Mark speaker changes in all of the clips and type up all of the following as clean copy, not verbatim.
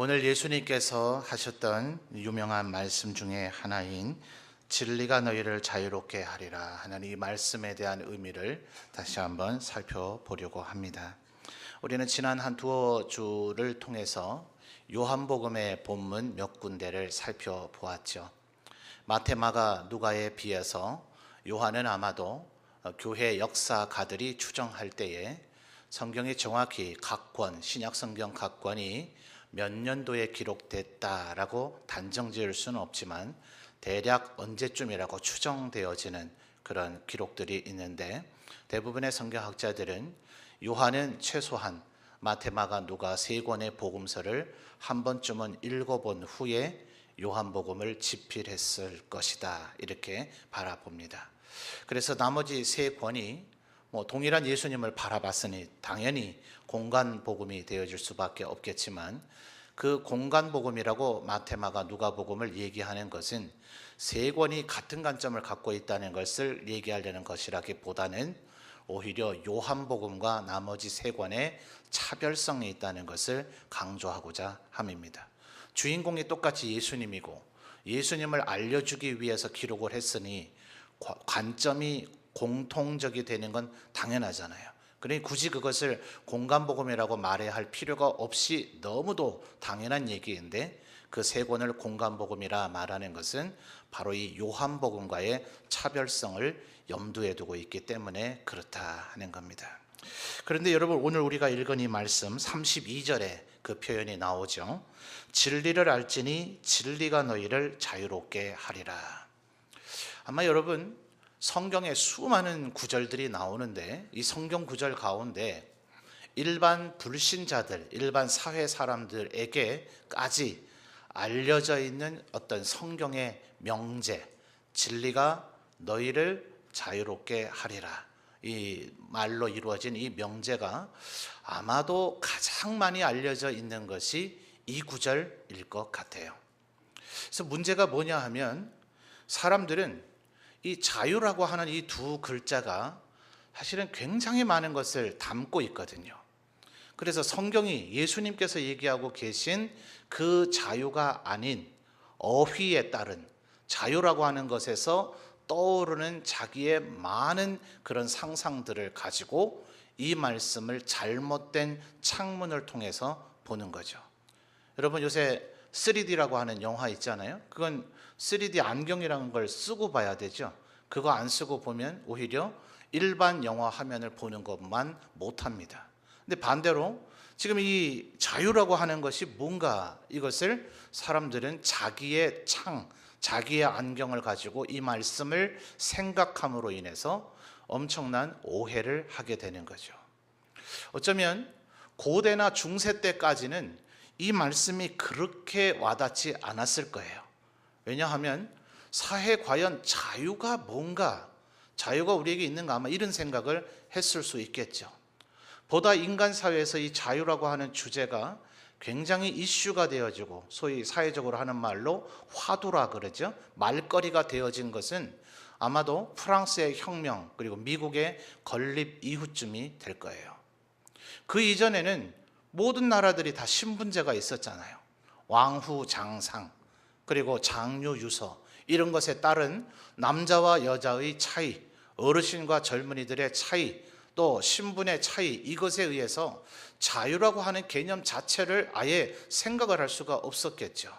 Speaker 1: 오늘 예수님께서 하셨던 유명한 말씀 중에 하나인 진리가 너희를 자유롭게 하리라 하는 이 말씀에 대한 의미를 다시 한번 살펴보려고 합니다. 우리는 지난 한 두어 주를 통해서 요한복음의 본문 몇 군데를 살펴보았죠. 마태, 마가, 누가에 비해서 요한은 아마도 교회 역사가들이 추정할 때에 성경이 정확히 각 권, 신약 성경 각 권이 몇 년도에 기록됐다라고 단정 지을 수는 없지만 대략 언제쯤이라고 추정되어지는 그런 기록들이 있는데, 대부분의 성경학자들은 요한은 최소한 마태, 마가, 누가 세 권의 복음서를 한 번쯤은 읽어본 후에 요한복음을 집필했을 것이다, 이렇게 바라봅니다. 그래서 나머지 세 권이 동일한 예수님을 바라봤으니 당연히 공간복음이 되어질 수밖에 없겠지만, 그 공간복음이라고 마태, 마가, 누가복음을 얘기하는 것은 세 권이 같은 관점을 갖고 있다는 것을 얘기하려는 것이라기보다는 오히려 요한복음과 나머지 세 권의 차별성이 있다는 것을 강조하고자 함입니다. 주인공이 똑같이 예수님이고 예수님을 알려주기 위해서 기록을 했으니 관점이 공통적이 되는 건 당연하잖아요. 그러니 굳이 그것을 공간복음이라고 말해야 할 필요가 없이 너무도 당연한 얘기인데, 그 세 권을 공간복음이라 말하는 것은 바로 이 요한복음과의 차별성을 염두에 두고 있기 때문에 그렇다 하는 겁니다. 그런데 여러분, 오늘 우리가 읽은 이 말씀 32절에 그 표현이 나오죠. 진리를 알지니 진리가 너희를 자유롭게 하리라. 아마 여러분, 성경에 수많은 구절들이 나오는데 이 성경 구절 가운데 일반 불신자들, 일반 사회 사람들에게까지 알려져 있는 어떤 성경의 명제, 진리가 너희를 자유롭게 하리라, 이 말로 이루어진 이 명제가 아마도 가장 많이 알려져 있는 것이 이 구절일 것 같아요. 그래서 문제가 뭐냐 하면, 사람들은 이 자유라고 하는 이 두 글자가 사실은 굉장히 많은 것을 담고 있거든요. 그래서 성경이 예수님께서 얘기하고 계신 그 자유가 아닌 어휘에 따른 자유라고 하는 것에서 떠오르는 자기의 많은 그런 상상들을 가지고 이 말씀을 잘못된 창문을 통해서 보는 거죠. 여러분, 요새 3D라고 하는 영화 있잖아요. 그건 3D 안경이라는 걸 쓰고 봐야 되죠. 그거 안 쓰고 보면 오히려 일반 영화 화면을 보는 것만 못합니다. 근데 반대로 지금 이 자유라고 하는 것이 뭔가, 이것을 사람들은 자기의 자기의 안경을 가지고 이 말씀을 생각함으로 인해서 엄청난 오해를 하게 되는 거죠. 어쩌면 고대나 중세 때까지는 이 말씀이 그렇게 와닿지 않았을 거예요. 왜냐하면 사회에 과연 자유가 뭔가, 자유가 우리에게 있는가, 아마 이런 생각을 했을 수 있겠죠. 보다 인간 사회에서 이 자유라고 하는 주제가 굉장히 이슈가 되어지고, 소위 사회적으로 하는 말로 화두라 그러죠. 말거리가 되어진 것은 아마도 프랑스의 혁명 그리고 미국의 건립 이후쯤이 될 거예요. 그 이전에는 모든 나라들이 다 신분제가 있었잖아요. 왕후 장상, 그리고 장류 유서, 이런 것에 따른 남자와 여자의 차이, 어르신과 젊은이들의 차이, 또 신분의 차이, 이것에 의해서 자유라고 하는 개념 자체를 아예 생각을 할 수가 없었겠죠.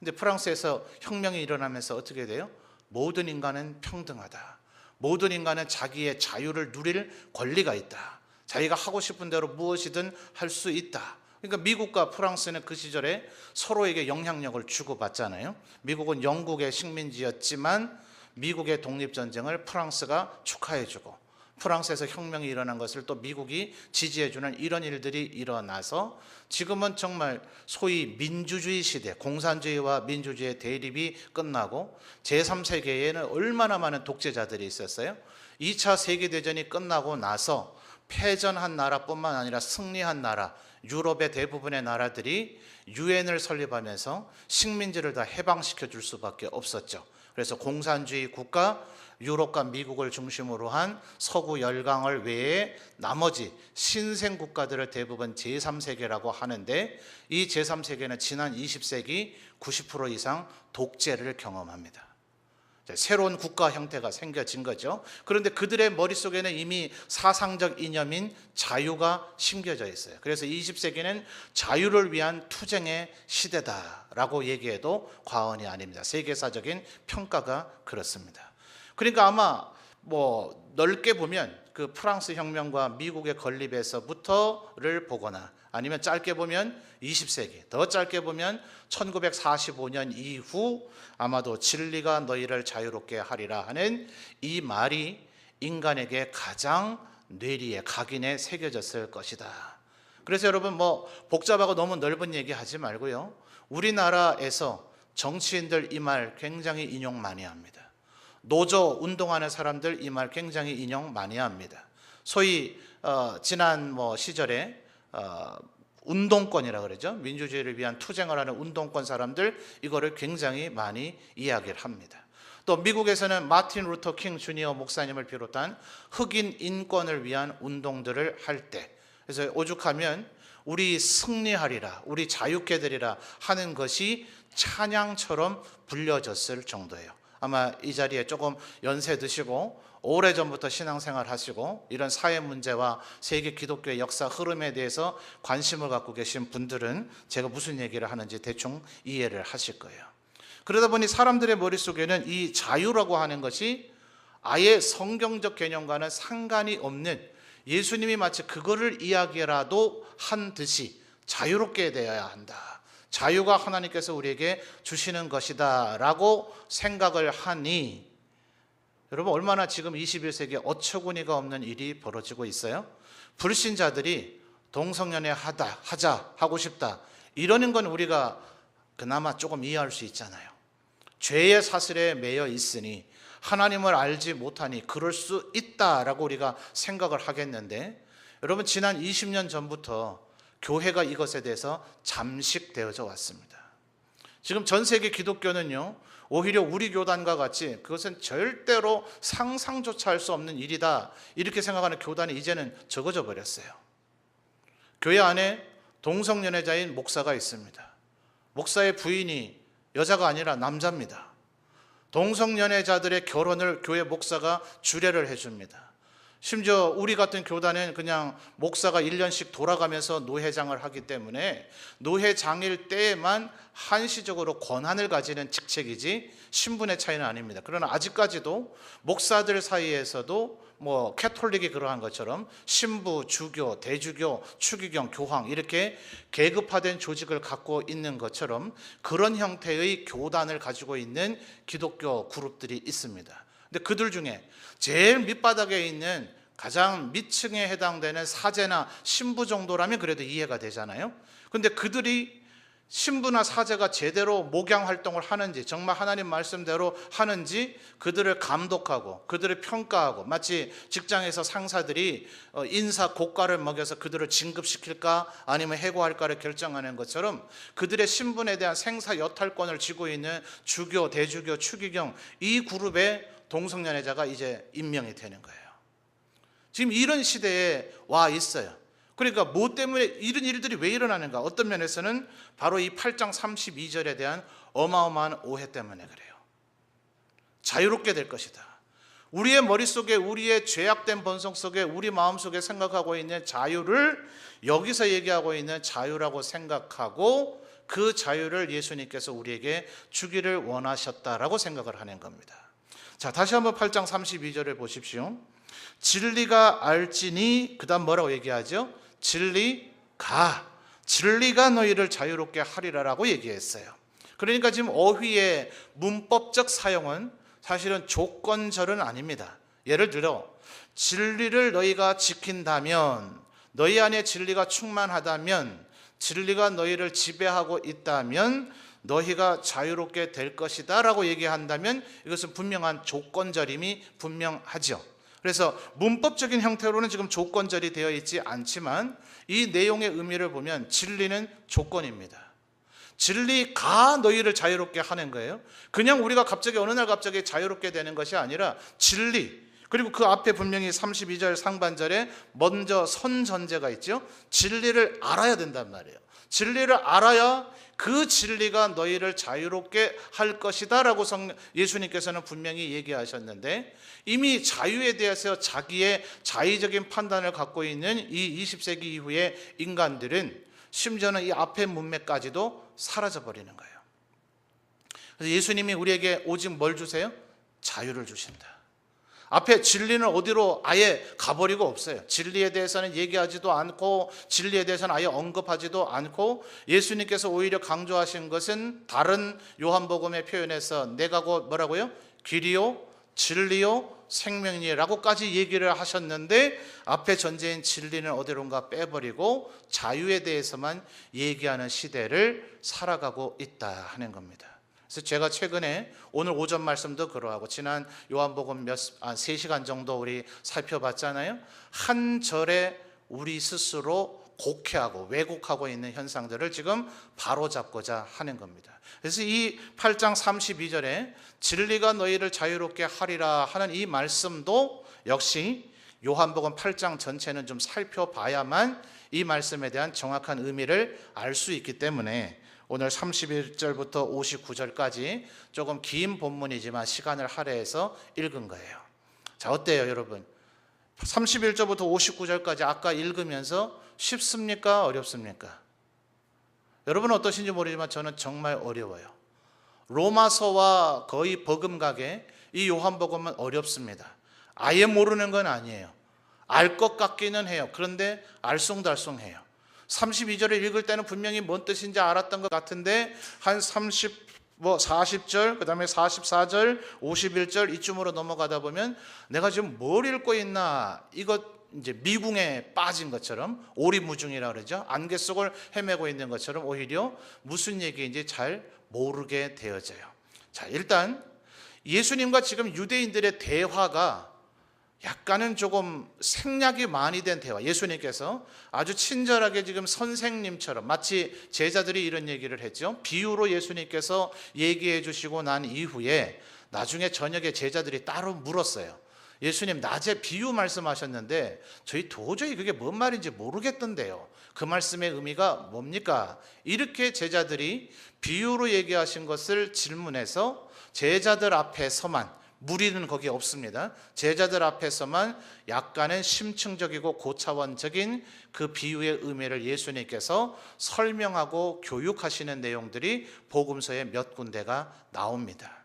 Speaker 1: 근데 프랑스에서 혁명이 일어나면서 어떻게 돼요? 모든 인간은 평등하다. 모든 인간은 자기의 자유를 누릴 권리가 있다. 자기가 하고 싶은 대로 무엇이든 할 수 있다. 그러니까 미국과 프랑스는 그 시절에 서로에게 영향력을 주고받잖아요. 미국은 영국의 식민지였지만 미국의 독립전쟁을 프랑스가 축하해주고, 프랑스에서 혁명이 일어난 것을 또 미국이 지지해주는 이런 일들이 일어나서 지금은 정말 소위 민주주의 시대, 공산주의와 민주주의의 대립이 끝나고 제3세계에는 얼마나 많은 독재자들이 있었어요. 2차 세계대전이 끝나고 나서 패전한 나라뿐만 아니라 승리한 나라, 유럽의 대부분의 나라들이 유엔을 설립하면서 식민지를 다 해방시켜 줄 수밖에 없었죠. 그래서 공산주의 국가, 유럽과 미국을 중심으로 한 서구 열강을 외에 나머지 신생 국가들을 대부분 제3세계라고 하는데, 이 제3세계는 지난 20세기 90% 이상 독재를 경험합니다. 새로운 국가 형태가 생겨진 거죠. 그런데 그들의 머릿속에는 이미 사상적 이념인 자유가 심겨져 있어요. 그래서 20세기는 자유를 위한 투쟁의 시대다라고 얘기해도 과언이 아닙니다. 세계사적인 평가가 그렇습니다. 그러니까 아마 넓게 보면 그 프랑스 혁명과 미국의 건립에서부터를 보거나, 아니면 짧게 보면 20세기, 더 짧게 보면 1945년 이후 아마도 진리가 너희를 자유롭게 하리라 하는 이 말이 인간에게 가장 뇌리에 각인에 새겨졌을 것이다. 그래서 여러분 복잡하고 너무 넓은 얘기 하지 말고요, 우리나라에서 정치인들 이 말 굉장히 인용 많이 합니다. 노조 운동하는 사람들 이 말 굉장히 인용 많이 합니다. 소위 지난 시절에 운동권이라 그러죠. 민주주의를 위한 투쟁을 하는 운동권 사람들, 이거를 굉장히 많이 이야기를 합니다. 또 미국에서는 마틴 루터 킹 주니어 목사님을 비롯한 흑인 인권을 위한 운동들을 할 때, 그래서 오죽하면 우리 승리하리라, 우리 자유케 되리라 하는 것이 찬양처럼 불려졌을 정도예요. 아마 이 자리에 조금 연세 드시고 오래전부터 신앙생활 하시고 이런 사회 문제와 세계 기독교의 역사 흐름에 대해서 관심을 갖고 계신 분들은 제가 무슨 얘기를 하는지 대충 이해를 하실 거예요. 그러다 보니 사람들의 머릿속에는 이 자유라고 하는 것이 아예 성경적 개념과는 상관이 없는, 예수님이 마치 그거를 이야기라도 한 듯이 자유롭게 되어야 한다, 자유가 하나님께서 우리에게 주시는 것이다 라고 생각을 하니, 여러분 얼마나 지금 21세기에 어처구니가 없는 일이 벌어지고 있어요. 불신자들이 동성연애 하자, 하고 싶다 이러는 건 우리가 그나마 조금 이해할 수 있잖아요. 죄의 사슬에 매여 있으니 하나님을 알지 못하니 그럴 수 있다라고 우리가 생각을 하겠는데, 여러분 지난 20년 전부터 교회가 이것에 대해서 잠식되어져 왔습니다. 지금 전 세계 기독교는요, 오히려 우리 교단과 같이 그것은 절대로 상상조차 할 수 없는 일이다 이렇게 생각하는 교단이 이제는 적어져 버렸어요. 교회 안에 동성연애자인 목사가 있습니다. 목사의 부인이 여자가 아니라 남자입니다. 동성연애자들의 결혼을 교회 목사가 주례를 해줍니다. 심지어 우리 같은 교단은 그냥 목사가 1년씩 돌아가면서 노회장을 하기 때문에 노회장일 때에만 한시적으로 권한을 가지는 직책이지 신분의 차이는 아닙니다. 그러나 아직까지도 목사들 사이에서도 캐톨릭이 그러한 것처럼 신부, 주교, 대주교, 추기경, 교황 이렇게 계급화된 조직을 갖고 있는 것처럼 그런 형태의 교단을 가지고 있는 기독교 그룹들이 있습니다. 근데 그들 중에 제일 밑바닥에 있는 가장 밑층에 해당되는 사제나 신부 정도라면 그래도 이해가 되잖아요. 그런데 그들이 신부나 사제가 제대로 목양 활동을 하는지, 정말 하나님 말씀대로 하는지 그들을 감독하고 그들을 평가하고, 마치 직장에서 상사들이 인사 고가를 먹여서 그들을 진급시킬까 아니면 해고할까를 결정하는 것처럼 그들의 신분에 대한 생사 여탈권을 쥐고 있는 주교, 대주교, 추기경 이 그룹에 동성연애자가 이제 임명이 되는 거예요. 지금 이런 시대에 와 있어요. 그러니까 뭐 때문에 이런 일들이 왜 일어나는가? 어떤 면에서는 바로 이 8장 32절에 대한 어마어마한 오해 때문에 그래요. 자유롭게 될 것이다. 우리의 머릿속에, 우리의 죄악된 본성 속에, 우리 마음속에 생각하고 있는 자유를 여기서 얘기하고 있는 자유라고 생각하고 그 자유를 예수님께서 우리에게 주기를 원하셨다라고 생각을 하는 겁니다. 자, 다시 한번 8장 32절을 보십시오. 진리가 알지니, 그 다음 뭐라고 얘기하죠? 진리가 너희를 자유롭게 하리라라고 얘기했어요. 그러니까 지금 어휘의 문법적 사용은 사실은 조건절은 아닙니다. 예를 들어 진리를 너희가 지킨다면, 너희 안에 진리가 충만하다면, 진리가 너희를 지배하고 있다면 너희가 자유롭게 될 것이다 라고 얘기한다면 이것은 분명한 조건절임이 분명하죠. 그래서 문법적인 형태로는 지금 조건절이 되어 있지 않지만 이 내용의 의미를 보면 진리는 조건입니다. 진리가 너희를 자유롭게 하는 거예요. 그냥 우리가 갑자기 어느 날 갑자기 자유롭게 되는 것이 아니라 진리, 그리고 그 앞에 분명히 32절 상반절에 먼저 선전제가 있죠. 진리를 알아야 된단 말이에요. 진리를 알아야 그 진리가 너희를 자유롭게 할 것이다 라고 예수님께서는 분명히 얘기하셨는데, 이미 자유에 대해서 자기의 자의적인 판단을 갖고 있는 이 20세기 이후의 인간들은 심지어는 이 앞의 문맥까지도 사라져버리는 거예요. 그래서 예수님이 우리에게 오직 뭘 주세요? 자유를 주신다. 앞에 진리는 어디로 아예 가버리고 없어요. 진리에 대해서는 얘기하지도 않고 진리에 대해서는 아예 언급하지도 않고, 예수님께서 오히려 강조하신 것은 다른 요한복음의 표현에서 내가 곧 뭐라고요? 길이요 진리요 생명이라고까지 얘기를 하셨는데, 앞에 전제인 진리는 어디론가 빼버리고 자유에 대해서만 얘기하는 시대를 살아가고 있다 하는 겁니다. 그래서 제가 최근에 오늘 오전 말씀도 그러하고 지난 요한복음 3시간 정도 우리 살펴봤잖아요. 한 절에 우리 스스로 곡해하고 왜곡하고 있는 현상들을 지금 바로잡고자 하는 겁니다. 그래서 이 8장 32절에 진리가 너희를 자유롭게 하리라 하는 이 말씀도 역시 요한복음 8장 전체는 좀 살펴봐야만 이 말씀에 대한 정확한 의미를 알 수 있기 때문에 오늘 31절부터 59절까지 조금 긴 본문이지만 시간을 할애해서 읽은 거예요. 자, 어때요 여러분? 31절부터 59절까지 아까 읽으면서 쉽습니까? 어렵습니까? 여러분은 어떠신지 모르지만 저는 정말 어려워요. 로마서와 거의 버금가게 이 요한복음은 어렵습니다. 아예 모르는 건 아니에요. 알 것 같기는 해요. 그런데 알쏭달쏭해요. 32절을 읽을 때는 분명히 뭔 뜻인지 알았던 것 같은데 한 40절, 그 다음에 44절, 51절 이쯤으로 넘어가다 보면 내가 지금 뭘 읽고 있나, 이거 이제 미궁에 빠진 것처럼, 오리무중이라 그러죠. 안개 속을 헤매고 있는 것처럼 오히려 무슨 얘기인지 잘 모르게 되어져요. 자, 일단 예수님과 지금 유대인들의 대화가 약간은 조금 생략이 많이 된 대화. 예수님께서 아주 친절하게 지금 선생님처럼, 마치 제자들이 이런 얘기를 했죠. 비유로 예수님께서 얘기해 주시고 난 이후에 나중에 저녁에 제자들이 따로 물었어요. 예수님, 낮에 비유 말씀하셨는데 저희 도저히 그게 뭔 말인지 모르겠던데요. 그 말씀의 의미가 뭡니까? 이렇게 제자들이 비유로 얘기하신 것을 질문해서 제자들 앞에서만, 무리는 거기 없습니다. 제자들 앞에서만 약간은 심층적이고 고차원적인 그 비유의 의미를 예수님께서 설명하고 교육하시는 내용들이 복음서에 몇 군데가 나옵니다.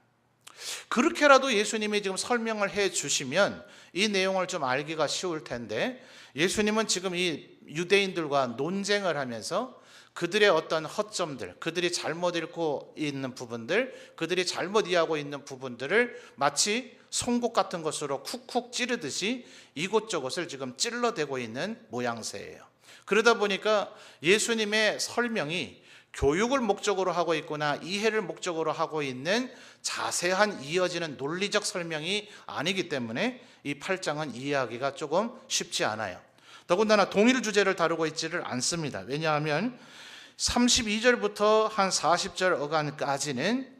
Speaker 1: 그렇게라도 예수님이 지금 설명을 해 주시면 이 내용을 좀 알기가 쉬울 텐데, 예수님은 지금 이 유대인들과 논쟁을 하면서 그들의 어떤 허점들, 그들이 잘못 읽고 있는 부분들, 그들이 잘못 이해하고 있는 부분들을 마치 송곳 같은 것으로 쿡쿡 찌르듯이 이곳저곳을 지금 찔러대고 있는 모양새예요. 그러다 보니까 예수님의 설명이 교육을 목적으로 하고 있거나 이해를 목적으로 하고 있는 자세한 이어지는 논리적 설명이 아니기 때문에 이 8장은 이해하기가 조금 쉽지 않아요. 더군다나 동일 주제를 다루고 있지를 않습니다. 왜냐하면 32절부터 한 40절 어간까지는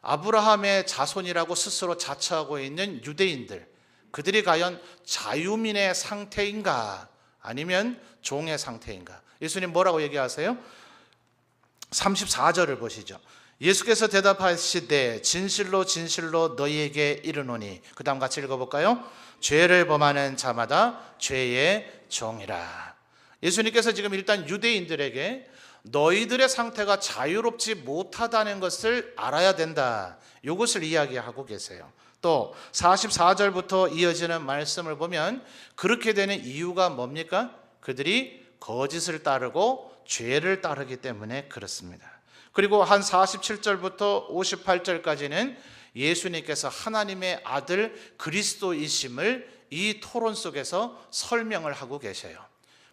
Speaker 1: 아브라함의 자손이라고 스스로 자처하고 있는 유대인들, 그들이 과연 자유민의 상태인가 아니면 종의 상태인가? 예수님 뭐라고 얘기하세요? 34절을 보시죠. 예수께서 대답하시되 진실로 진실로 너희에게 이르노니, 그 다음 같이 읽어볼까요? 죄를 범하는 자마다 죄의 종이라. 예수님께서 지금 일단 유대인들에게 너희들의 상태가 자유롭지 못하다는 것을 알아야 된다, 이것을 이야기하고 계세요. 또 44절부터 이어지는 말씀을 보면 그렇게 되는 이유가 뭡니까? 그들이 거짓을 따르고 죄를 따르기 때문에 그렇습니다. 그리고 한 47절부터 58절까지는 예수님께서 하나님의 아들 그리스도이심을 이 토론 속에서 설명을 하고 계셔요.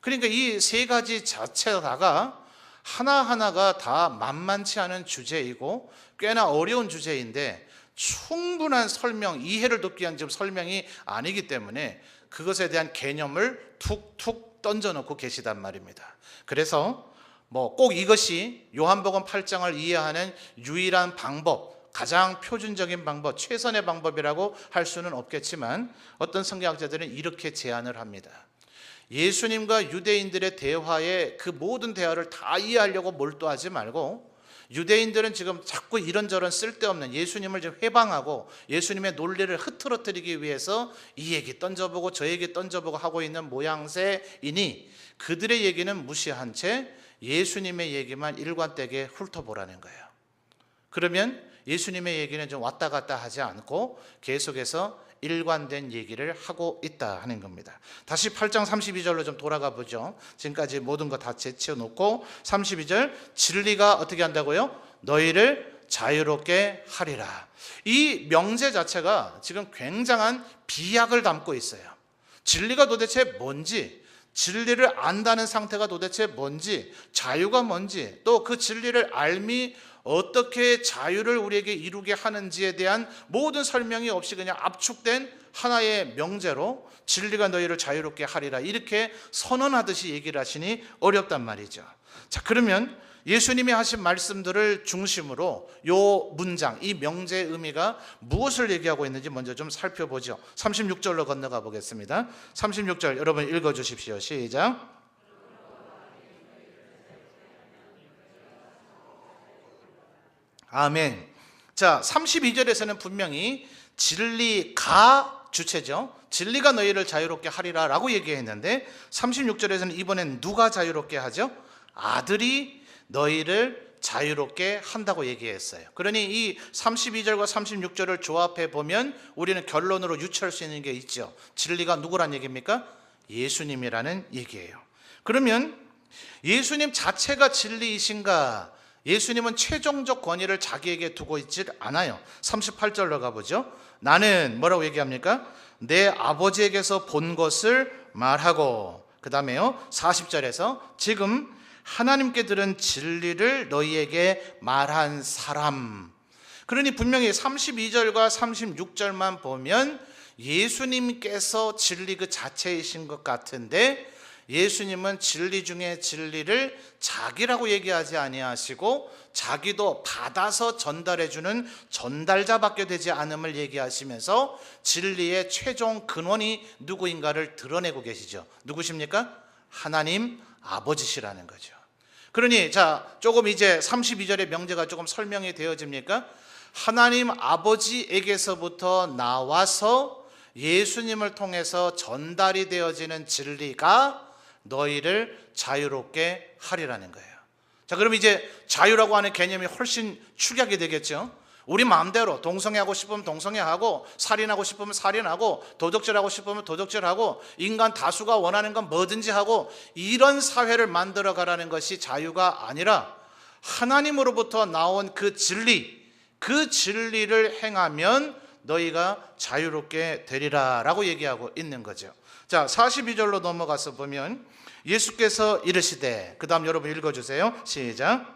Speaker 1: 그러니까 이 세 가지 자체다가 하나하나가 다 만만치 않은 주제이고 꽤나 어려운 주제인데 충분한 설명, 이해를 돕기 위한 지금 설명이 아니기 때문에 그것에 대한 개념을 툭툭 던져놓고 계시단 말입니다. 그래서 꼭 이것이 요한복음 8장을 이해하는 유일한 방법, 가장 표준적인 방법, 최선의 방법이라고 할 수는 없겠지만 어떤 성경학자들은 이렇게 제안을 합니다. 예수님과 유대인들의 대화에 그 모든 대화를 다 이해하려고 몰두하지 말고, 유대인들은 지금 자꾸 이런저런 쓸데없는 예수님을 좀 해방하고 예수님의 논리를 흐트러뜨리기 위해서 이 얘기 던져보고 저 얘기 던져보고 하고 있는 모양새이니 그들의 얘기는 무시한 채 예수님의 얘기만 일관되게 훑어보라는 거예요. 그러면 예수님의 얘기는 좀 왔다 갔다 하지 않고 계속해서 일관된 얘기를 하고 있다 하는 겁니다. 다시 8장 32절로 좀 돌아가 보죠. 지금까지 모든 거 다 제치어놓고 32절, 진리가 어떻게 한다고요? 너희를 자유롭게 하리라. 이 명제 자체가 지금 굉장한 비약을 담고 있어요. 진리가 도대체 뭔지, 진리를 안다는 상태가 도대체 뭔지, 자유가 뭔지, 또 그 진리를 알미 어떻게 자유를 우리에게 이루게 하는지에 대한 모든 설명이 없이 그냥 압축된 하나의 명제로 진리가 너희를 자유롭게 하리라 이렇게 선언하듯이 얘기를 하시니 어렵단 말이죠. 자, 그러면 예수님이 하신 말씀들을 중심으로 이 문장, 이 명제의 의미가 무엇을 얘기하고 있는지 먼저 좀 살펴보죠. 36절로 건너가 보겠습니다. 36절 여러분 읽어주십시오. 시작. 아멘. 자, 32절에서는 분명히 진리가 주체죠. 진리가 너희를 자유롭게 하리라 라고 얘기했는데 36절에서는 이번엔 누가 자유롭게 하죠? 아들이 너희를 자유롭게 한다고 얘기했어요. 그러니 이 32절과 36절을 조합해 보면 우리는 결론으로 유추할 수 있는 게 있죠. 진리가 누구란 얘기입니까? 예수님이라는 얘기예요. 그러면 예수님 자체가 진리이신가? 예수님은 최종적 권위를 자기에게 두고 있질 않아요. 38절로 가보죠. 나는 뭐라고 얘기합니까? 내 아버지에게서 본 것을 말하고, 그 다음에요 40절에서 지금 하나님께 들은 진리를 너희에게 말한 사람. 그러니 분명히 32절과 36절만 보면 예수님께서 진리 그 자체이신 것 같은데, 예수님은 진리 중에 진리를 자기라고 얘기하지 아니하시고 자기도 받아서 전달해주는 전달자밖에 되지 않음을 얘기하시면서 진리의 최종 근원이 누구인가를 드러내고 계시죠. 누구십니까? 하나님 아버지시라는 거죠. 그러니 자, 조금 이제 32절의 명제가 조금 설명이 되어집니까? 하나님 아버지에게서부터 나와서 예수님을 통해서 전달이 되어지는 진리가 너희를 자유롭게 하리라는 거예요. 자, 그럼 이제 자유라고 하는 개념이 훨씬 축약이 되겠죠. 우리 마음대로 동성애하고 싶으면 동성애하고, 살인하고 싶으면 살인하고, 도적질하고 싶으면 도적질하고, 인간 다수가 원하는 건 뭐든지 하고, 이런 사회를 만들어 가라는 것이 자유가 아니라 하나님으로부터 나온 그 진리, 그 진리를 행하면 너희가 자유롭게 되리라 라고 얘기하고 있는 거죠. 자, 42절로 넘어가서 보면 예수께서 이르시되, 그 다음 여러분 읽어주세요. 시작.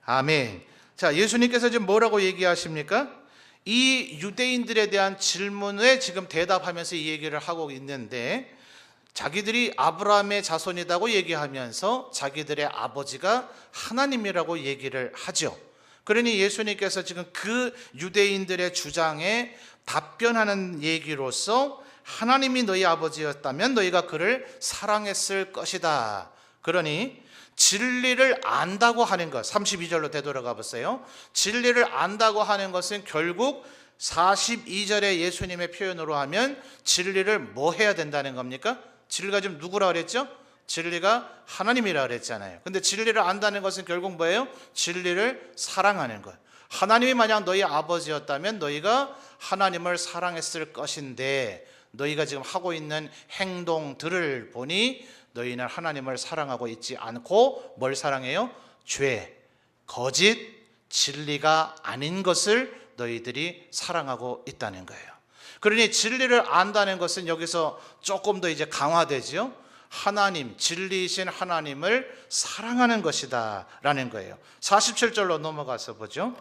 Speaker 1: 아멘. 자, 예수님께서 지금 뭐라고 얘기하십니까? 이 유대인들에 대한 질문에 지금 대답하면서 이 얘기를 하고 있는데, 자기들이 아브라함의 자손이라고 얘기하면서 자기들의 아버지가 하나님이라고 얘기를 하죠. 그러니 예수님께서 지금 그 유대인들의 주장에 답변하는 얘기로서 하나님이 너희 아버지였다면 너희가 그를 사랑했을 것이다. 그러니 진리를 안다고 하는 것, 32절로 되돌아가 보세요. 진리를 안다고 하는 것은 결국 42절의 예수님의 표현으로 하면 진리를 뭐 해야 된다는 겁니까? 진리가 지금 누구라 그랬죠? 진리가 하나님이라 그랬잖아요. 근데 진리를 안다는 것은 결국 뭐예요? 진리를 사랑하는 것. 하나님이 만약 너희 아버지였다면 너희가 하나님을 사랑했을 것인데, 너희가 지금 하고 있는 행동들을 보니 너희는 하나님을 사랑하고 있지 않고 뭘 사랑해요? 죄, 거짓, 진리가 아닌 것을 너희들이 사랑하고 있다는 거예요. 그러니 진리를 안다는 것은 여기서 조금 더 이제 강화되죠. 하나님, 진리이신 하나님을 사랑하는 것이다 라는 거예요. 47절로 넘어가서 보죠.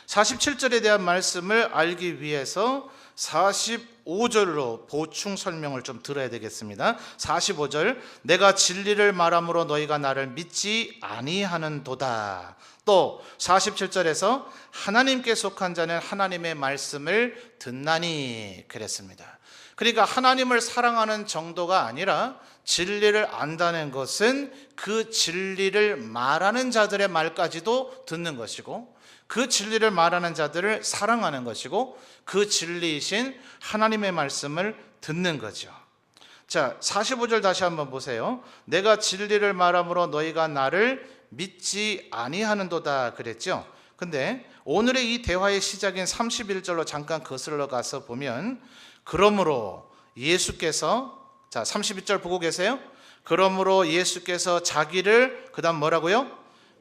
Speaker 1: 47절에 대한 말씀을 알기 위해서 45절로 보충 설명을 좀 들어야 되겠습니다. 45절, 내가 진리를 말함으로 너희가 나를 믿지 아니하는도다. 또 47절에서 하나님께 속한 자는 하나님의 말씀을 듣나니 그랬습니다. 그러니까 하나님을 사랑하는 정도가 아니라 진리를 안다는 것은 그 진리를 말하는 자들의 말까지도 듣는 것이고, 그 진리를 말하는 자들을 사랑하는 것이고, 그 진리이신 하나님의 말씀을 듣는 거죠. 자, 45절 다시 한번 보세요. 내가 진리를 말함으로 너희가 나를 믿지 아니하는도다 그랬죠. 근데 오늘의 이 대화의 시작인 31절로 잠깐 거슬러 가서 보면, 그러므로 예수께서, 자 31절 보고 계세요? 그러므로 예수께서 자기를, 그 다음 뭐라고요?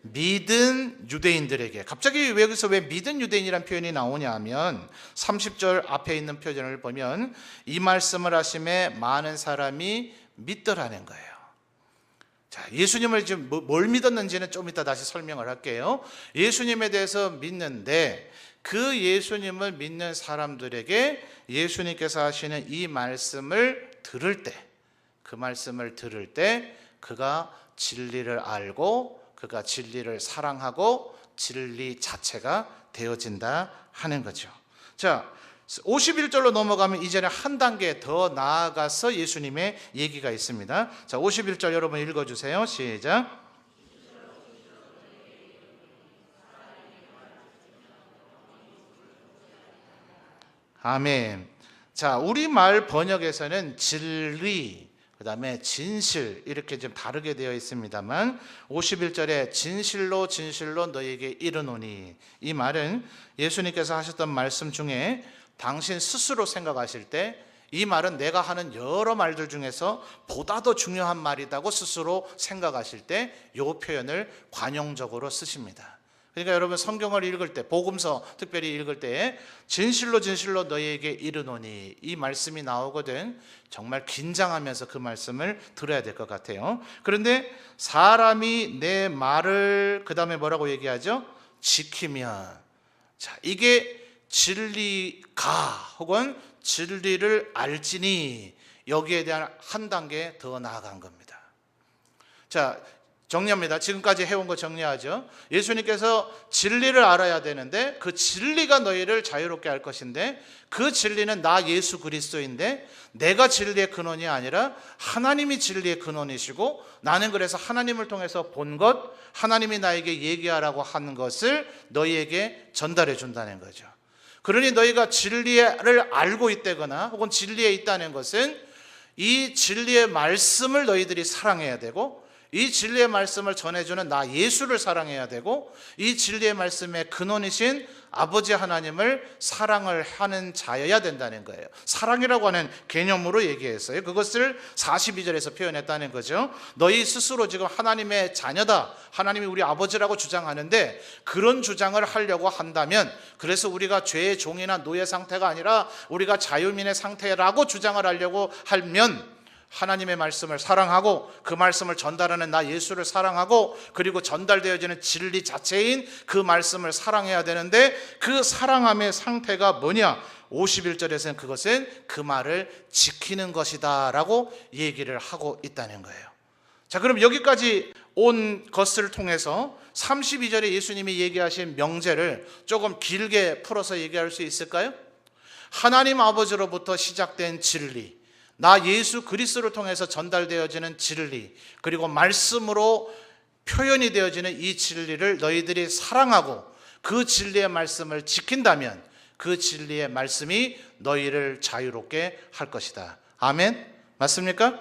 Speaker 1: 믿은 유대인들에게. 갑자기 여기서 왜 믿은 유대인이라는 표현이 나오냐 하면 30절 앞에 있는 표현을 보면 이 말씀을 하심에 많은 사람이 믿더라는 거예요. 자, 예수님을 지금 뭘 믿었는지는 좀 이따 다시 설명을 할게요. 예수님에 대해서 믿는데, 그 예수님을 믿는 사람들에게 예수님께서 하시는 이 말씀을 들을 때, 그 말씀을 들을 때 그가 진리를 알고 그가 진리를 사랑하고 진리 자체가 되어진다 하는 거죠. 자, 51절로 넘어가면 이제는 한 단계 더 나아가서 예수님의 얘기가 있습니다. 자, 51절 여러분 읽어주세요. 시작. 아멘. 자, 우리말 번역에서는 진리, 그 다음에 진실 이렇게 좀 다르게 되어 있습니다만 51절에 진실로 진실로 너희에게 이르노니, 이 말은 예수님께서 하셨던 말씀 중에 당신 스스로 생각하실 때 이 말은 내가 하는 여러 말들 중에서 보다 더 중요한 말이라고 스스로 생각하실 때 이 표현을 관용적으로 쓰십니다. 그러니까 여러분 성경을 읽을 때, 복음서 특별히 읽을 때 진실로 진실로 너희에게 이르노니 이 말씀이 나오거든 정말 긴장하면서 그 말씀을 들어야 될 것 같아요. 그런데 사람이 내 말을 그 다음에 뭐라고 얘기하죠? 지키면, 자, 이게 진리가 혹은 진리를 알지니, 여기에 대한 한 단계 더 나아간 겁니다. 자, 정리합니다. 지금까지 해온 거 정리하죠. 예수님께서 진리를 알아야 되는데 그 진리가 너희를 자유롭게 할 것인데, 그 진리는 나 예수 그리스도인데 내가 진리의 근원이 아니라 하나님이 진리의 근원이시고, 나는 그래서 하나님을 통해서 본 것, 하나님이 나에게 얘기하라고 하는 것을 너희에게 전달해 준다는 거죠. 그러니 너희가 진리를 알고 있다거나 혹은 진리에 있다는 것은 이 진리의 말씀을 너희들이 사랑해야 되고, 이 진리의 말씀을 전해주는 나 예수를 사랑해야 되고, 이 진리의 말씀의 근원이신 아버지 하나님을 사랑을 하는 자여야 된다는 거예요. 사랑이라고 하는 개념으로 얘기했어요. 그것을 42절에서 표현했다는 거죠. 너희 스스로 지금 하나님의 자녀다, 하나님이 우리 아버지라고 주장하는데, 그런 주장을 하려고 한다면, 그래서 우리가 죄의 종이나 노예 상태가 아니라 우리가 자유민의 상태라고 주장을 하려고 하면, 하나님의 말씀을 사랑하고 그 말씀을 전달하는 나 예수를 사랑하고 그리고 전달되어지는 진리 자체인 그 말씀을 사랑해야 되는데, 그 사랑함의 상태가 뭐냐? 51절에서는 그것은 그 말을 지키는 것이다 라고 얘기를 하고 있다는 거예요. 자, 그럼 여기까지 온 것을 통해서 32절에 예수님이 얘기하신 명제를 조금 길게 풀어서 얘기할 수 있을까요? 하나님 아버지로부터 시작된 진리, 나 예수 그리스도를 통해서 전달되어지는 진리, 그리고 말씀으로 표현이 되어지는 이 진리를 너희들이 사랑하고 그 진리의 말씀을 지킨다면 그 진리의 말씀이 너희를 자유롭게 할 것이다. 아멘? 맞습니까?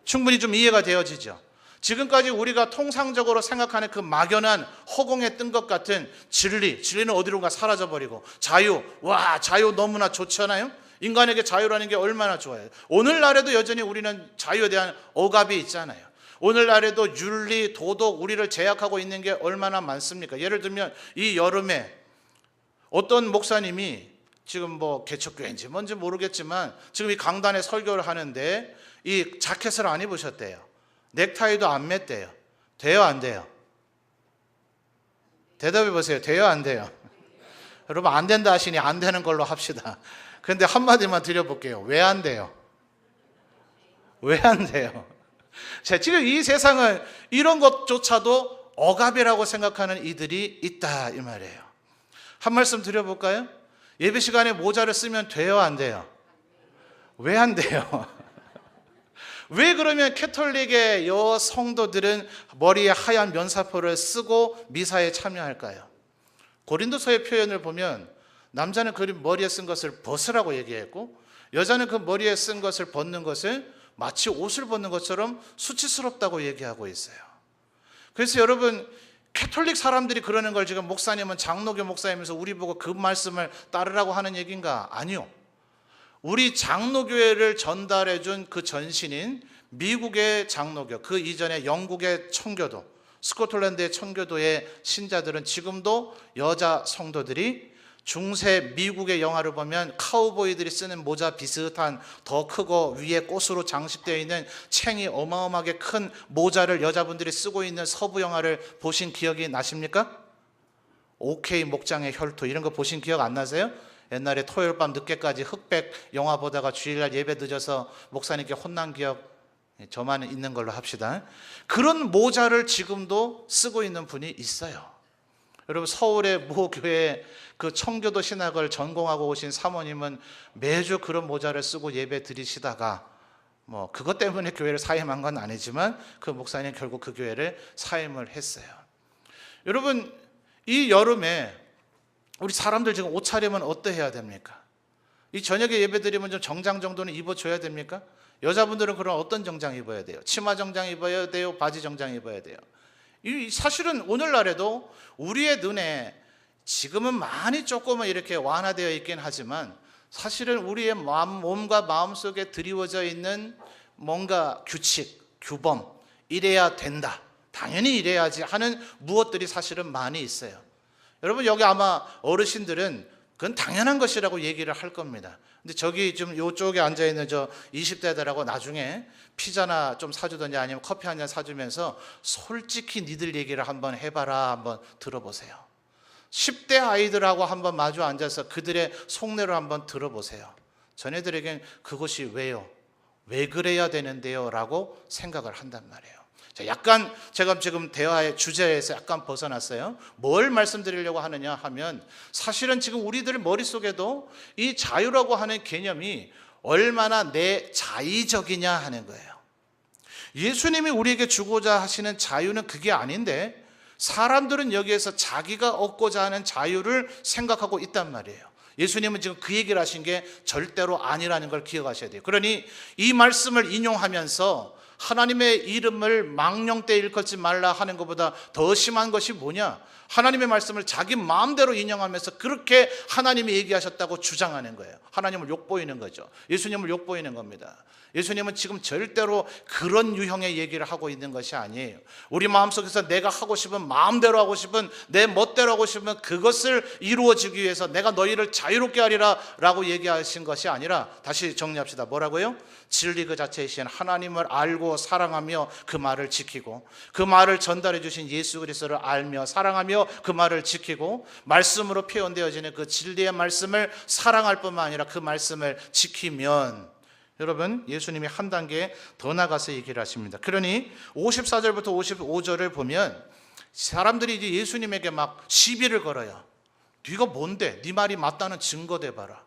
Speaker 1: 충분히 좀 이해가 되어지죠? 지금까지 우리가 통상적으로 생각하는 그 막연한 허공에 뜬 것 같은 진리는 어디론가 사라져버리고, 자유, 와, 자유 너무나 좋잖아요? 인간에게 자유라는 게 얼마나 좋아요. 오늘날에도 여전히 우리는 자유에 대한 억압이 있잖아요. 오늘날에도 윤리, 도덕, 우리를 제약하고 있는 게 얼마나 많습니까? 예를 들면 이 여름에 어떤 목사님이 지금 뭐 개척교회인지 뭔지 모르겠지만 지금 이 강단에 설교를 하는데 이 자켓을 안 입으셨대요. 넥타이도 안 맸대요. 돼요, 안 돼요? 대답해 보세요. 돼요, 안 돼요? 여러분, 안 된다 하시니 안 되는 걸로 합시다. 그런데 한마디만 드려볼게요. 왜 안 돼요? 왜 안 돼요? 자, 지금 이 세상은 이런 것조차도 억압이라고 생각하는 이들이 있다, 이 말이에요. 한 말씀 드려볼까요? 예배 시간에 모자를 쓰면 돼요, 안 돼요? 왜 안 돼요? 왜 그러면 캐톨릭의 성도들은 머리에 하얀 면사포를 쓰고 미사에 참여할까요? 고린도서의 표현을 보면 남자는 그 머리에 쓴 것을 벗으라고 얘기했고 여자는 그 머리에 쓴 것을 벗는 것을 마치 옷을 벗는 것처럼 수치스럽다고 얘기하고 있어요. 그래서 여러분, 캐톨릭 사람들이 그러는 걸 지금 목사님은 장로교 목사이면서 우리 보고 그 말씀을 따르라고 하는 얘기인가? 아니요. 우리 장로교회를 전달해 준 그 전신인 미국의 장로교, 그 이전에 영국의 청교도, 스코틀랜드의 청교도의 신자들은 지금도 여자 성도들이 중세 미국의 영화를 보면 카우보이들이 쓰는 모자 비슷한 더 크고 위에 꽃으로 장식되어 있는 챙이 어마어마하게 큰 모자를 여자분들이 쓰고 있는 서부 영화를 보신 기억이 나십니까? OK 목장의 혈투 이런 거 보신 기억 안 나세요? 옛날에 토요일 밤 늦게까지 흑백 영화 보다가 주일날 예배 늦어서 목사님께 혼난 기억 저만 있는 걸로 합시다. 그런 모자를 지금도 쓰고 있는 분이 있어요. 여러분, 서울의 모 교회 그 청교도 신학을 전공하고 오신 사모님은 매주 그런 모자를 쓰고 예배 드리시다가 뭐 그것 때문에 교회를 사임한 건 아니지만 그 목사님 결국 그 교회를 사임을 했어요. 여러분, 이 여름에 우리 사람들 지금 옷차림은 어떠해야 됩니까? 이 저녁에 예배 드리면 좀 정장 정도는 입어줘야 됩니까? 여자분들은 그럼 어떤 정장 입어야 돼요? 치마 정장 입어야 돼요? 바지 정장 입어야 돼요? 이 사실은 오늘날에도 우리의 눈에 지금은 많이 조금은 이렇게 완화되어 있긴 하지만 사실은 우리의 몸과 마음 속에 드리워져 있는 뭔가 규칙, 규범, 이래야 된다, 당연히 이래야지 하는 무엇들이 사실은 많이 있어요. 여러분, 여기 아마 어르신들은 그건 당연한 것이라고 얘기를 할 겁니다. 근데 저기 좀 이쪽에 앉아있는 저 20대들하고 나중에 피자나 좀 사주든지 아니면 커피 한 잔 사주면서 솔직히 니들 얘기를 한번 해봐라, 한번 들어보세요. 10대 아이들하고 한번 마주 앉아서 그들의 속내를 한번 들어보세요. 전애들에겐 그것이 왜요? 왜 그래야 되는데요? 라고 생각을 한단 말이에요. 자, 약간 제가 지금 대화의 주제에서 약간 벗어났어요. 뭘 말씀드리려고 하느냐 하면 사실은 지금 우리들 머릿속에도 이 자유라고 하는 개념이 얼마나 내 자의적이냐 하는 거예요. 예수님이 우리에게 주고자 하시는 자유는 그게 아닌데 사람들은 여기에서 자기가 얻고자 하는 자유를 생각하고 있단 말이에요. 예수님은 지금 그 얘기를 하신 게 절대로 아니라는 걸 기억하셔야 돼요. 그러니 이 말씀을 인용하면서 하나님의 이름을 망령되이 일컫지 말라 하는 것보다 더 심한 것이 뭐냐? 하나님의 말씀을 자기 마음대로 인용하면서 그렇게 하나님이 얘기하셨다고 주장하는 거예요. 하나님을 욕보이는 거죠. 예수님을 욕보이는 겁니다. 예수님은 지금 절대로 그런 유형의 얘기를 하고 있는 것이 아니에요. 우리 마음속에서 내가 하고 싶은, 마음대로 하고 싶은, 내 멋대로 하고 싶은 그것을 이루어지기 위해서 내가 너희를 자유롭게 하리라 라고 얘기하신 것이 아니라, 다시 정리합시다. 뭐라고요? 진리 그 자체이신 하나님을 알고 사랑하며 그 말을 지키고, 그 말을 전달해 주신 예수 그리스도를 알며 사랑하며 그 말을 지키고, 말씀으로 표현되어지는 그 진리의 말씀을 사랑할 뿐만 아니라 그 말씀을 지키면, 여러분, 예수님이 한 단계 더 나가서 얘기를 하십니다. 그러니 54절부터 55절을 보면 사람들이 이제 예수님에게 막 시비를 걸어요. 네가 뭔데? 네 말이 맞다는 증거 대봐라.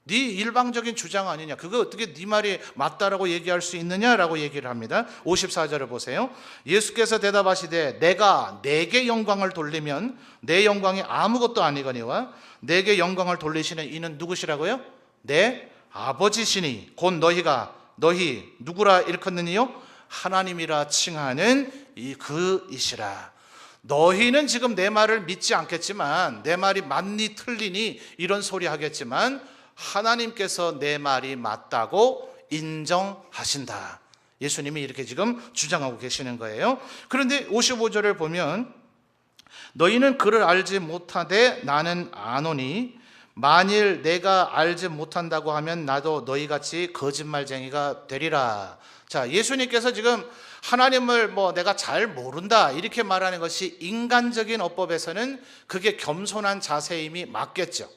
Speaker 1: 네 일방적인 주장 아니냐? 그거 어떻게 네 말이 맞다라고 얘기할 수 있느냐라고 얘기를 합니다. 54절을 보세요. 예수께서 대답하시되 내가 내게 영광을 돌리면 내 영광이 아무것도 아니거니와 내게 영광을 돌리시는 이는 누구시라고요? 내 아버지시니 곧 너희 누구라 일컫느니요? 하나님이라 칭하는 그이시라. 너희는 지금 내 말을 믿지 않겠지만, 내 말이 맞니 틀리니 이런 소리 하겠지만 하나님께서 내 말이 맞다고 인정하신다. 예수님이 이렇게 지금 주장하고 계시는 거예요. 그런데 55절을 보면 너희는 그를 알지 못하되 나는 아노니 만일 내가 알지 못한다고 하면 나도 너희같이 거짓말쟁이가 되리라. 자, 예수님께서 지금 하나님을 내가 잘 모른다 이렇게 말하는 것이 인간적인 어법에서는 그게 겸손한 자세임이 맞겠죠.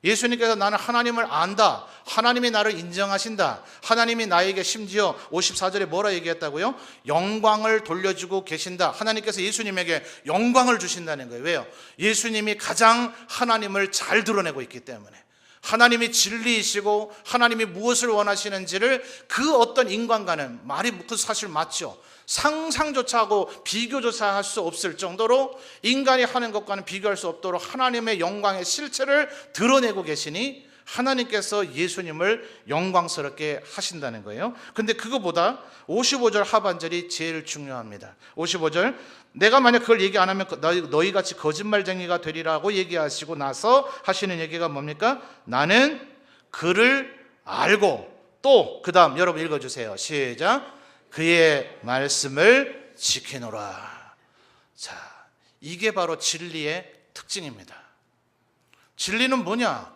Speaker 1: 예수님께서 나는 하나님을 안다, 하나님이 나를 인정하신다, 하나님이 나에게 심지어 54절에 뭐라 얘기했다고요? 영광을 돌려주고 계신다. 하나님께서 예수님에게 영광을 주신다는 거예요. 왜요? 예수님이 가장 하나님을 잘 드러내고 있기 때문에. 하나님이 진리이시고 하나님이 무엇을 원하시는지를 그 어떤 인간과는 말이 그 사실 맞죠. 상상조차 하고 비교조차 할 수 없을 정도로 인간이 하는 것과는 비교할 수 없도록 하나님의 영광의 실체를 드러내고 계시니 하나님께서 예수님을 영광스럽게 하신다는 거예요. 근데 그거보다 55절 하반절이 제일 중요합니다. 55절, 내가 만약 그걸 얘기 안 하면 너희같이 거짓말쟁이가 되리라고 얘기하시고 나서 하시는 얘기가 뭡니까? 나는 그를 알고 또 그 다음 여러분 읽어주세요. 시작. 그의 말씀을 지키노라. 자, 이게 바로 진리의 특징입니다. 진리는 뭐냐?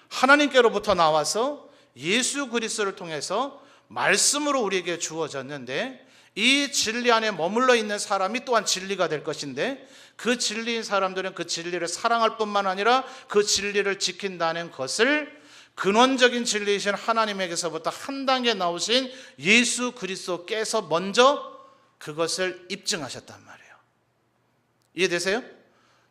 Speaker 1: 하나님께로부터 나와서 예수 그리스도를 통해서 말씀으로 우리에게 주어졌는데 이 진리 안에 머물러 있는 사람이 또한 진리가 될 것인데 그 진리인 사람들은 그 진리를 사랑할 뿐만 아니라 그 진리를 지킨다는 것을 근원적인 진리이신 하나님에게서부터 한 단계 나오신 예수 그리스도께서 먼저 그것을 입증하셨단 말이에요. 이해되세요?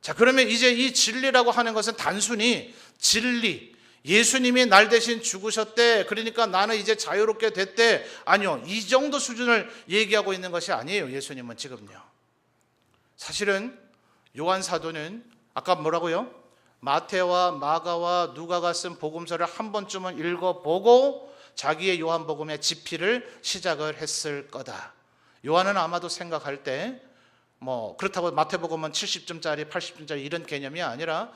Speaker 1: 자, 그러면 이제 이 진리라고 하는 것은 단순히 진리, 예수님이 날 대신 죽으셨대, 그러니까 나는 이제 자유롭게 됐대, 아니요, 이 정도 수준을 얘기하고 있는 것이 아니에요. 예수님은 지금요. 사실은 요한 사도는 아까 뭐라고요? 마태와 마가와 누가가 쓴 복음서를 한 번쯤은 읽어보고 자기의 요한복음의 집필을 시작을 했을 거다. 요한은 아마도 생각할 때 그렇다고 마태복음은 70점짜리 80점짜리 이런 개념이 아니라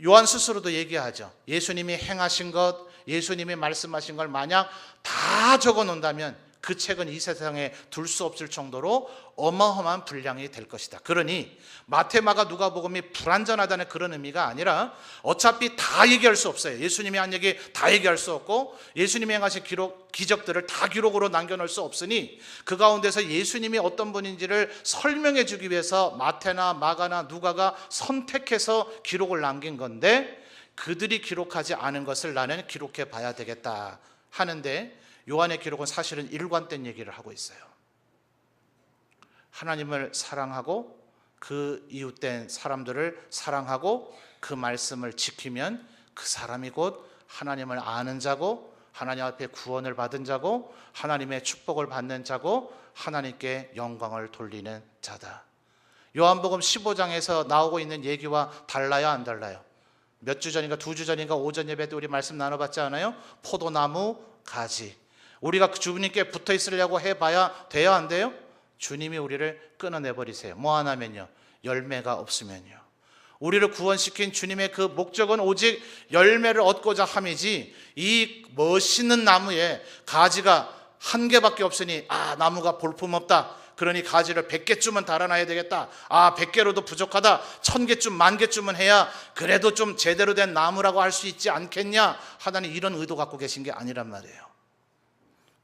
Speaker 1: 요한 스스로도 얘기하죠. 예수님이 행하신 것, 예수님이 말씀하신 걸 만약 다 적어 놓는다면 그 책은 이 세상에 둘 수 없을 정도로 어마어마한 분량이 될 것이다. 그러니 마태, 마가, 누가복음이 불완전하다는 그런 의미가 아니라 어차피 다 얘기할 수 없어요. 예수님이 한 얘기 다 얘기할 수 없고 예수님이 행하신 기적들을 다 기록으로 남겨놓을 수 없으니 그 가운데서 예수님이 어떤 분인지를 설명해 주기 위해서 마태나 마가나 누가가 선택해서 기록을 남긴 건데 그들이 기록하지 않은 것을 나는 기록해 봐야 되겠다 하는데 요한의 기록은 사실은 일관된 얘기를 하고 있어요. 하나님을 사랑하고 그 이웃된 사람들을 사랑하고 그 말씀을 지키면 그 사람이 곧 하나님을 아는 자고 하나님 앞에 구원을 받은 자고 하나님의 축복을 받는 자고 하나님께 영광을 돌리는 자다. 요한복음 15장에서 나오고 있는 얘기와 달라요, 안 달라요? 몇 주 전인가 2주 전인가 오전 예배 때 우리 말씀 나눠봤지 않아요? 포도나무 가지. 우리가 주님께 붙어 있으려고 해봐야 돼요, 안 돼요? 주님이 우리를 끊어내버리세요. 뭐 하나면요? 열매가 없으면요. 우리를 구원시킨 주님의 그 목적은 오직 열매를 얻고자 함이지 이 멋있는 나무에 가지가 한 개밖에 없으니 나무가 볼품없다. 그러니 가지를 100개쯤은 달아놔야 되겠다. 100개로도 부족하다. 1000개쯤, 10,000개쯤은 해야 그래도 좀 제대로 된 나무라고 할 수 있지 않겠냐. 하나님 이런 의도 갖고 계신 게 아니란 말이에요.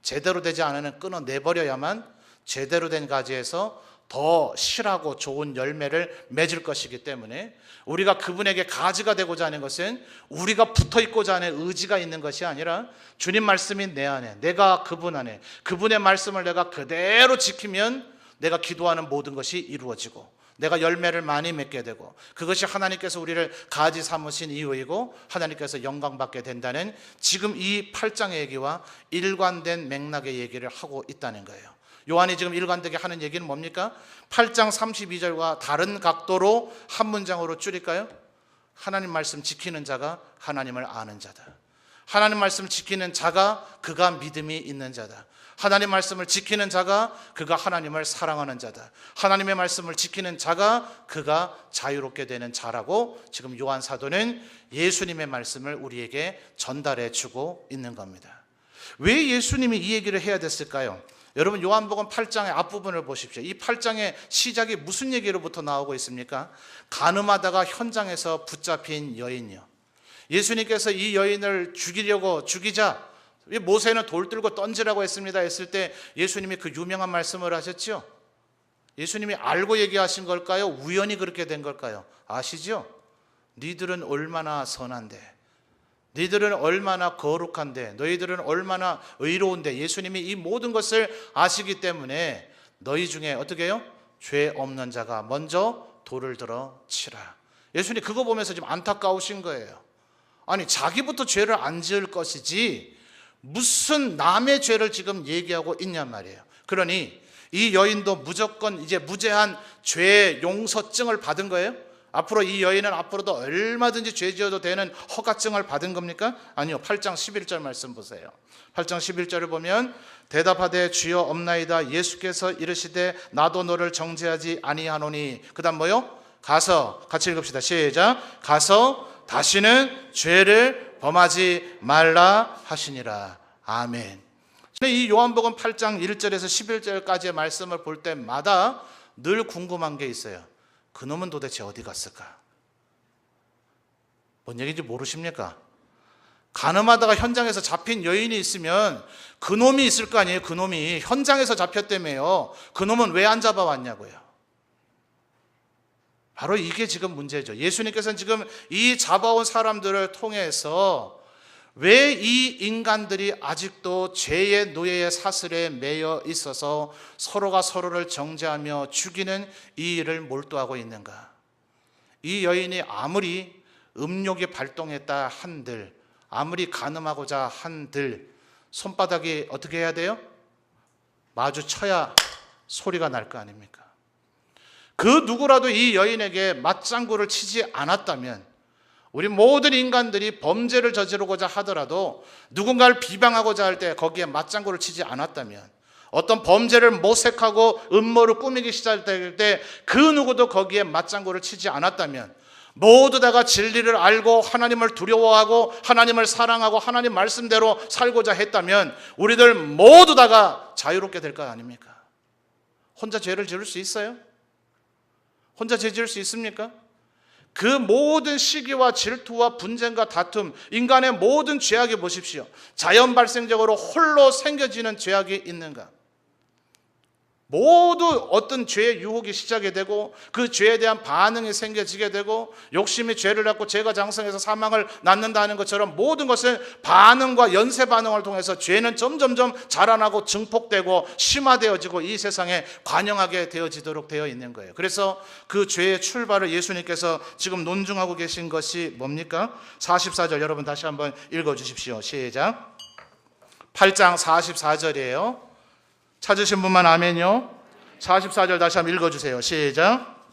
Speaker 1: 제대로 되지 않으면 끊어내버려야만 제대로 된 가지에서 더 실하고 좋은 열매를 맺을 것이기 때문에 우리가 그분에게 가지가 되고자 하는 것은 우리가 붙어 있고자 하는 의지가 있는 것이 아니라 주님 말씀이 내 안에, 내가 그분 안에, 그분의 말씀을 내가 그대로 지키면 내가 기도하는 모든 것이 이루어지고 내가 열매를 많이 맺게 되고 그것이 하나님께서 우리를 가지 삼으신 이유이고 하나님께서 영광받게 된다는 지금 이 8장의 얘기와 일관된 맥락의 얘기를 하고 있다는 거예요. 요한이 지금 일관되게 하는 얘기는 뭡니까? 8장 32절과 다른 각도로 한 문장으로 줄일까요? 하나님 말씀 지키는 자가 하나님을 아는 자다. 하나님 말씀 지키는 자가 그가 믿음이 있는 자다. 하나님 말씀을 지키는 자가 그가 하나님을 사랑하는 자다. 하나님의 말씀을 지키는 자가 그가 자유롭게 되는 자라고 지금 요한 사도는 예수님의 말씀을 우리에게 전달해 주고 있는 겁니다. 왜 예수님이 이 얘기를 해야 됐을까요? 여러분 요한복음 8장의 앞부분을 보십시오. 이 8장의 시작이 무슨 얘기로부터 나오고 있습니까? 간음하다가 현장에서 붙잡힌 여인이요. 예수님께서 이 여인을 죽이자, 모세는 돌 들고 던지라고 했습니다 했을 때 예수님이 그 유명한 말씀을 하셨죠. 예수님이 알고 얘기하신 걸까요? 우연히 그렇게 된 걸까요? 아시죠? 니들은 얼마나 선한데, 너희들은 얼마나 거룩한데, 너희들은 얼마나 의로운데, 예수님이 이 모든 것을 아시기 때문에 너희 중에 어떻게 해요? 죄 없는 자가 먼저 돌을 들어 치라. 예수님 그거 보면서 좀 안타까우신 거예요. 아니, 자기부터 죄를 안 지을 것이지 무슨 남의 죄를 지금 얘기하고 있냔 말이에요. 그러니 이 여인도 무조건 이제 무제한 죄 용서증을 받은 거예요? 앞으로 이 여인은 앞으로도 얼마든지 죄 지어도 되는 허가증을 받은 겁니까? 아니요. 8장 11절 말씀 보세요. 8장 11절을 보면 대답하되 주여 없나이다. 예수께서 이르시되 나도 너를 정죄하지 아니하노니. 그 다음 뭐요? 가서, 같이 읽읍시다. 시작. 가서 다시는 죄를 범하지 말라 하시니라. 아멘. 이 요한복음 8장 1절에서 11절까지의 말씀을 볼 때마다 늘 궁금한 게 있어요. 그놈은 도대체 어디 갔을까? 뭔 얘기인지 모르십니까? 간음하다가 현장에서 잡힌 여인이 있으면 그놈이 있을 거 아니에요. 그놈이 현장에서 잡혔다며요. 그놈은 왜 안 잡아왔냐고요. 바로 이게 지금 문제죠. 예수님께서는 지금 이 잡아온 사람들을 통해서 왜 이 인간들이 아직도 죄의 노예의 사슬에 매여 있어서 서로가 서로를 정죄하며 죽이는 이 일을 몰두하고 있는가? 이 여인이 아무리 음욕이 발동했다 한들, 아무리 간음하고자 한들 손바닥이 어떻게 해야 돼요? 마주쳐야 소리가 날 거 아닙니까? 그 누구라도 이 여인에게 맞장구를 치지 않았다면, 우리 모든 인간들이 범죄를 저지르고자 하더라도 누군가를 비방하고자 할 때 거기에 맞장구를 치지 않았다면, 어떤 범죄를 모색하고 음모를 꾸미기 시작할 때 그 누구도 거기에 맞장구를 치지 않았다면, 모두 다가 진리를 알고 하나님을 두려워하고 하나님을 사랑하고 하나님 말씀대로 살고자 했다면 우리들 모두 다가 자유롭게 될 거 아닙니까? 혼자 죄를 지을 수 있어요? 혼자 죄 지을 수 있습니까? 그 모든 시기와 질투와 분쟁과 다툼, 인간의 모든 죄악이 보십시오. 자연 발생적으로 홀로 생겨지는 죄악이 있는가? 모두 어떤 죄의 유혹이 시작이 되고 그 죄에 대한 반응이 생겨지게 되고 욕심이 죄를 낳고 죄가 장성해서 사망을 낳는다는 것처럼 모든 것은 반응과 연쇄 반응을 통해서 죄는 점점점 자라나고 증폭되고 심화되어지고 이 세상에 관영하게 되어지도록 되어 있는 거예요. 그래서 그 죄의 출발을 예수님께서 지금 논증하고 계신 것이 뭡니까? 44절 여러분 다시 한번 읽어주십시오. 시작. 8장 44절이에요. 찾으신 분만 아멘요. 44절 다시 한번 읽어주세요. 시작.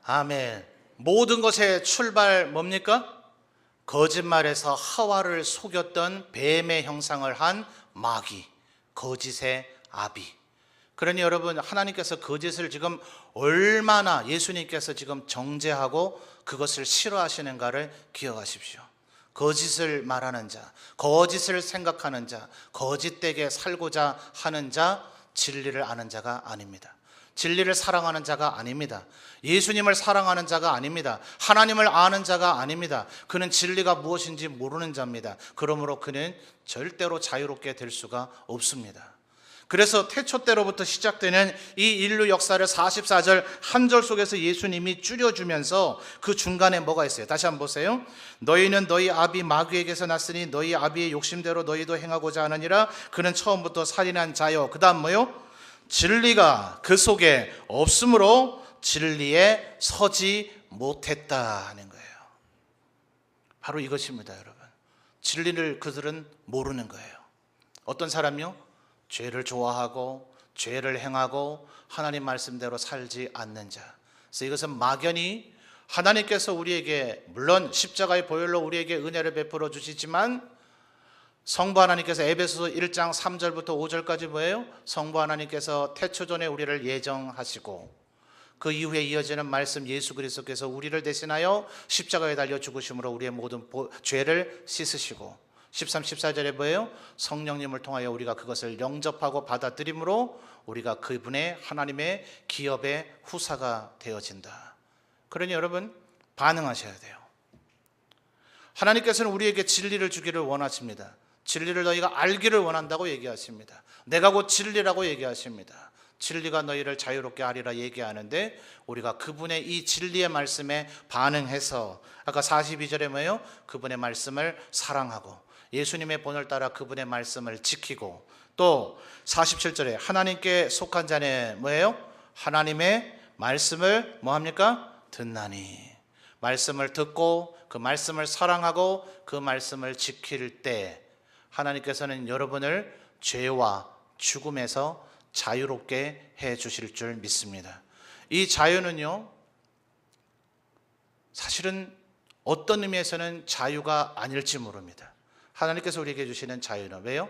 Speaker 1: 아멘. 모든 것의 출발 뭡니까? 거짓말에서 하와를 속였던 뱀의 형상을 한 마귀, 거짓의 아비. 그러니 여러분, 하나님께서 거짓을 지금 얼마나 예수님께서 지금 정죄하고 그것을 싫어하시는가를 기억하십시오. 거짓을 말하는 자, 거짓을 생각하는 자, 거짓되게 살고자 하는 자, 진리를 아는 자가 아닙니다. 진리를 사랑하는 자가 아닙니다. 예수님을 사랑하는 자가 아닙니다. 하나님을 아는 자가 아닙니다. 그는 진리가 무엇인지 모르는 자입니다. 그러므로 그는 절대로 자유롭게 될 수가 없습니다. 그래서 태초 때로부터 시작되는 이 인류 역사를 44절 한 절 속에서 예수님이 줄여주면서 그 중간에 뭐가 있어요? 다시 한번 보세요. 너희는 너희 아비 마귀에게서 났으니 너희 아비의 욕심대로 너희도 행하고자 하느니라. 그는 처음부터 살인한 자요. 그 다음 뭐요? 진리가 그 속에 없으므로 진리에 서지 못했다 하는 거예요. 바로 이것입니다, 여러분. 진리를 그들은 모르는 거예요. 어떤 사람이요? 죄를 좋아하고 죄를 행하고 하나님 말씀대로 살지 않는 자. 그래서 이것은 막연히 하나님께서 우리에게, 물론 십자가의 보혈로 우리에게 은혜를 베풀어 주시지만 성부 하나님께서 에베소서 1장 3절부터 5절까지 뭐예요? 성부 하나님께서 태초전에 우리를 예정하시고 그 이후에 이어지는 말씀, 예수 그리스도께서 우리를 대신하여 십자가에 달려 죽으심으로 우리의 모든 죄를 씻으시고 13, 14절에 뭐예요? 성령님을 통하여 우리가 그것을 영접하고 받아들임으로 우리가 그분의 하나님의 기업의 후사가 되어진다. 그러니 여러분 반응하셔야 돼요. 하나님께서는 우리에게 진리를 주기를 원하십니다. 진리를 너희가 알기를 원한다고 얘기하십니다. 내가 곧 진리라고 얘기하십니다. 진리가 너희를 자유롭게 하리라 얘기하는데 우리가 그분의 이 진리의 말씀에 반응해서 아까 42절에 뭐예요? 그분의 말씀을 사랑하고 예수님의 본을 따라 그분의 말씀을 지키고 또 47절에 하나님께 속한 자는 뭐예요? 하나님의 말씀을 뭐합니까? 듣나니. 말씀을 듣고 그 말씀을 사랑하고 그 말씀을 지킬 때 하나님께서는 여러분을 죄와 죽음에서 자유롭게 해 주실 줄 믿습니다. 이 자유는요, 사실은 어떤 의미에서는 자유가 아닐지 모릅니다. 하나님께서 우리에게 주시는 자유는 왜요?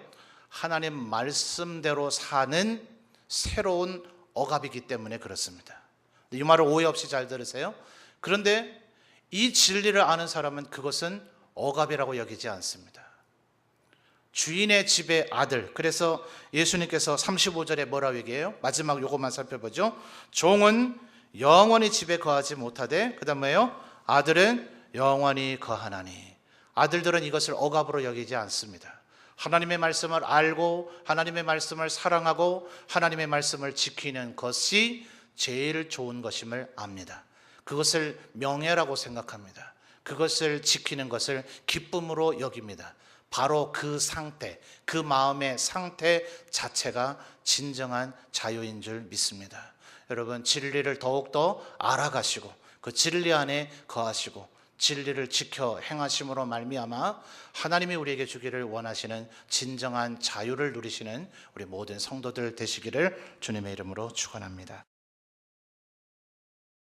Speaker 1: 하나님 말씀대로 사는 새로운 억압이기 때문에 그렇습니다. 이 말을 오해 없이 잘 들으세요. 그런데 이 진리를 아는 사람은 그것은 억압이라고 여기지 않습니다. 주인의 집의 아들. 그래서 예수님께서 35절에 뭐라고 얘기해요? 마지막 요것만 살펴보죠. 종은 영원히 집에 거하지 못하되 그 다음 뭐예요? 아들은 영원히 거하나니. 아들들은 이것을 억압으로 여기지 않습니다. 하나님의 말씀을 알고 하나님의 말씀을 사랑하고 하나님의 말씀을 지키는 것이 제일 좋은 것임을 압니다. 그것을 명예라고 생각합니다. 그것을 지키는 것을 기쁨으로 여깁니다. 바로 그 상태, 그 마음의 상태 자체가 진정한 자유인 줄 믿습니다. 여러분, 진리를 더욱더 알아가시고 그 진리 안에 거하시고 진리를 지켜 행하심으로 말미암아 하나님이 우리에게 주기를 원하시는 진정한 자유를 누리시는 우리 모든 성도들 되시기를 주님의 이름으로 축원합니다.